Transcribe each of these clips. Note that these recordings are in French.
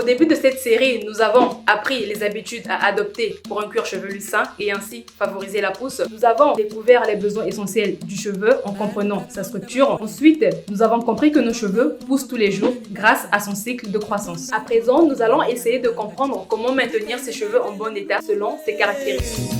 Au début de cette série, nous avons appris les habitudes à adopter pour un cuir chevelu sain et ainsi favoriser la pousse. Nous avons découvert les besoins essentiels du cheveu en comprenant sa structure. Ensuite, nous avons compris que nos cheveux poussent tous les jours grâce à son cycle de croissance. À présent, nous allons essayer de comprendre comment maintenir ses cheveux en bon état selon ses caractéristiques.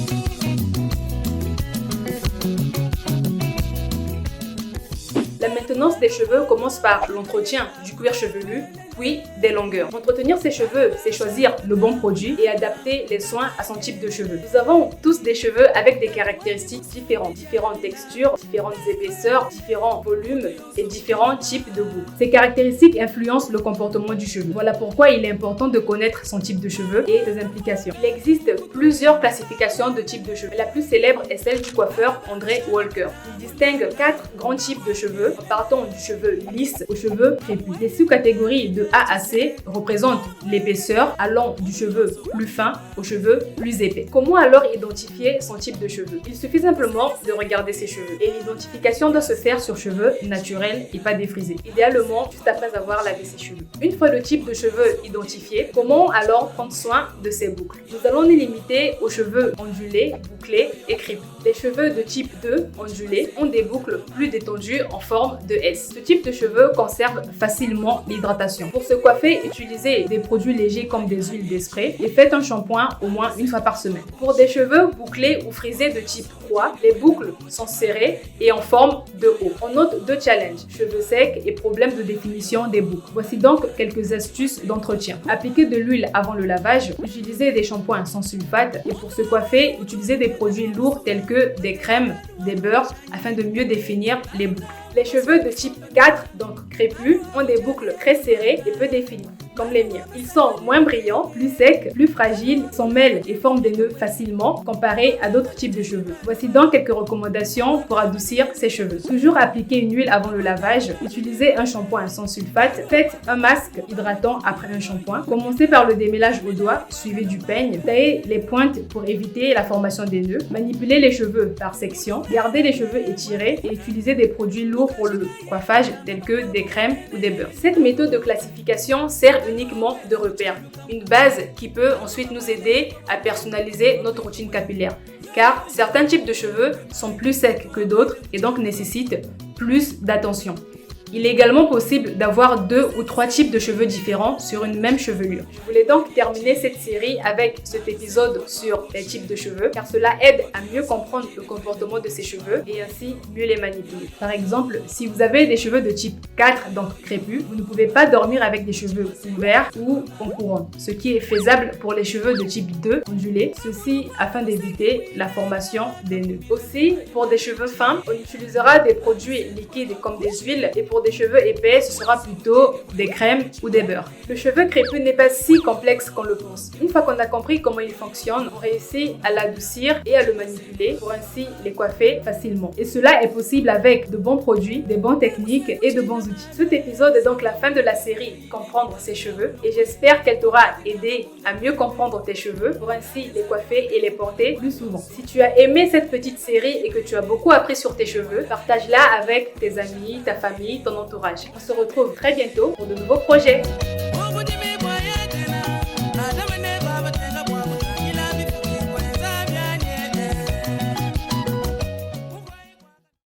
La maintenance des cheveux commence par l'entretien du cuir chevelu, puis des longueurs. Entretenir ses cheveux, c'est choisir le bon produit et adapter les soins à son type de cheveux. Nous avons tous des cheveux avec des caractéristiques différentes, différentes textures, différentes épaisseurs, différents volumes et différents types de goût. Ces caractéristiques influencent le comportement du cheveu. Voilà pourquoi il est important de connaître son type de cheveux et ses implications. Il existe plusieurs classifications de types de cheveux. La plus célèbre est celle du coiffeur André Walker. Il distingue 4 grands types de cheveux, en partant du cheveu lisse aux cheveux crépus. Les sous-catégories de A à C représentent l'épaisseur, allant du cheveu plus fin aux cheveux plus épais. Comment alors identifier son type de cheveux? Il suffit simplement de regarder ses cheveux. Et l'identification doit se faire sur cheveux naturels et pas défrisés. Idéalement, juste après avoir lavé ses cheveux. Une fois le type de cheveux identifié, comment alors prendre soin de ses boucles? Nous allons les limiter aux cheveux ondulés, bouclés et crépus. Les cheveux de type 2 ondulés ont des boucles plus détendues en forme de S. Ce type de cheveux conserve facilement l'hydratation. Pour se coiffer, utilisez des produits légers comme des huiles de spray et faites un shampoing au moins une fois par semaine. Pour des cheveux bouclés ou frisés de type 3, les boucles sont serrées et en forme de O. On note 2 challenges, cheveux secs et problèmes de définition des boucles. Voici donc quelques astuces d'entretien. Appliquez de l'huile avant le lavage, utilisez des shampoings sans sulfate et pour se coiffer, utilisez des produits lourds tels que des crèmes, des beurres afin de mieux définir les boucles. Les cheveux de type 4, donc crépus, ont des boucles très serrées et peu définies, comme les miens. Ils sont moins brillants, plus secs, plus fragiles, s'en mêlent et forment des nœuds facilement comparés à d'autres types de cheveux. Voici donc quelques recommandations pour adoucir ses cheveux. Toujours appliquer une huile avant le lavage, utilisez un shampoing sans sulfate, faites un masque hydratant après un shampoing. Commencez par le démêlage au doigt, suivi du peigne, taillez les pointes pour éviter la formation des nœuds, manipulez les cheveux par section, gardez les cheveux étirés et utilisez des produits lourds pour le coiffage tels que des crèmes ou des beurres. Cette méthode de classification sert uniquement de repère, une base qui peut ensuite nous aider à personnaliser notre routine capillaire, car certains types de cheveux sont plus secs que d'autres et donc nécessitent plus d'attention. Il est également possible d'avoir 2 ou 3 types de cheveux différents sur une même chevelure. Je voulais donc terminer cette série avec cet épisode sur les types de cheveux, car cela aide à mieux comprendre le comportement de ces cheveux et ainsi mieux les manipuler. Par exemple, si vous avez des cheveux de type 4, donc crépus, vous ne pouvez pas dormir avec des cheveux ouverts ou en couronne, ce qui est faisable pour les cheveux de type 2, ondulés, ceci afin d'éviter la formation des nœuds. Aussi, pour des cheveux fins, on utilisera des produits liquides comme des huiles et pour des cheveux épais, ce sera plutôt des crèmes ou des beurres. Le cheveu crépus n'est pas si complexe qu'on le pense. Une fois qu'on a compris comment il fonctionne, on réussit à l'adoucir et à le manipuler pour ainsi les coiffer facilement. Et cela est possible avec de bons produits, des bonnes techniques et de bons outils. Cet épisode est donc la fin de la série Comprendre ses cheveux et j'espère qu'elle t'aura aidé à mieux comprendre tes cheveux pour ainsi les coiffer et les porter plus souvent. Si tu as aimé cette petite série et que tu as beaucoup appris sur tes cheveux, partage-la avec tes amis, ta famille, ton entourage. On se retrouve très bientôt pour de nouveaux projets.